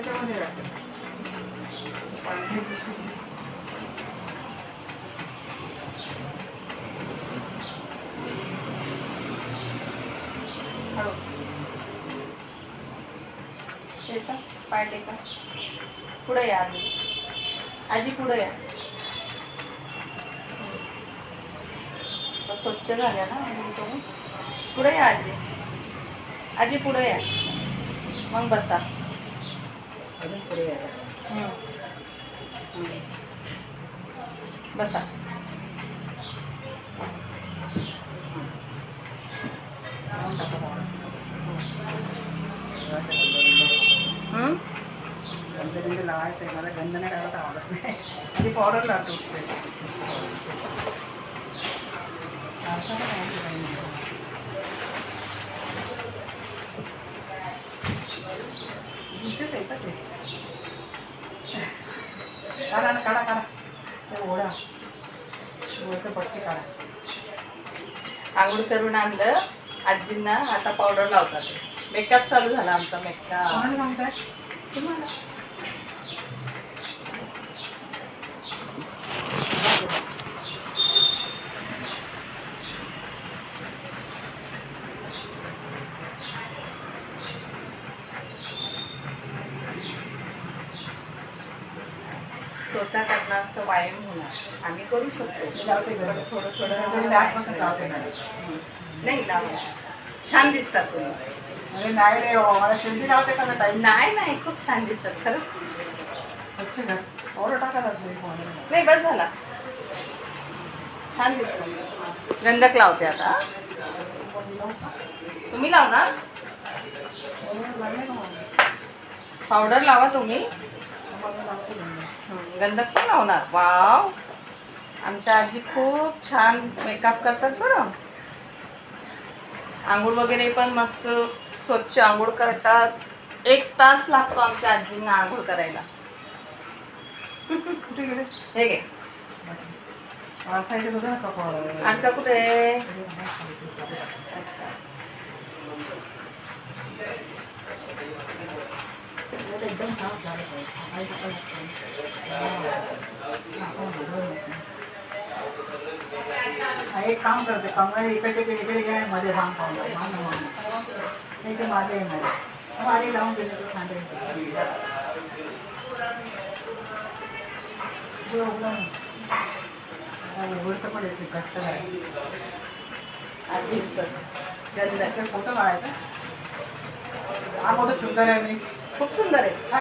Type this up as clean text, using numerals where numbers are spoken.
त्याच्यामध्ये राहते पांढरी पिशवी. हळू टेका, पाय टेका. पुढे या आजी, आजी पुढे या. स्वच्छ झाल्या ना तुम्ही. पुढे या आजी, आजी पुढे या. मग बसा. अजून पुढे यायला. बसा. गंध लावायचं आहे मला. गंध नाही लावायला आवडत नाही. आधी पावडर लावतो. इथेच आहे का ते? काढा ना, काढा काढा. ते ओढा वरचं पट्टी काढा. आंघोळ करून आणलं आजींना. आता पावडर लावतात. मेकअप चालू झाला आमचा. मेकअप कोणाला सांगताय? तुम्हाला. स्वतः करणार तर व्यायाम होणार. आम्ही करू शकतो. लावते पण थोडं थोडं थोडं आठपासून लावते ना. नाही लावा. छान दिसतात तुम्ही. अरे नाही रे हो, मला शेंडी लावते का ताई? नाही नाही, खूप छान दिसतात खरंच. अच्छा का? पावडर टाका लागते. नाही बस झाला. छान दिसतात. गंधक लावते आता. तुम्ही लावणार? पावडर लावा तुम्ही. गंधक पण लावणार. वाव, आमच्या आजी खूप छान मेकअप करतात बरं. आंघोळ वगैरे पण मस्त स्वच्छ आंघोळ करतात. 1 तास लागतो आमच्या आजींना आंघोळ करायला. कुठे गेले? हे घे. वाचायचं होतं ना कपाळ. आरसा कुठे आहे? अच्छा. एकदम साफ झालं पाहिजे. एक काम करते. कमळे इकडचे इकडे घ्या. मध्ये भांग पाहून इथे माझे आहे. मध्ये माझे लावून गेले तर सांगेल. उघडतं पण येते. घट्ट आहे आजींचं गंधक. फोटो काढायचा. हा फोटो सुंदर आहे. मी खूप सुंदर आहे.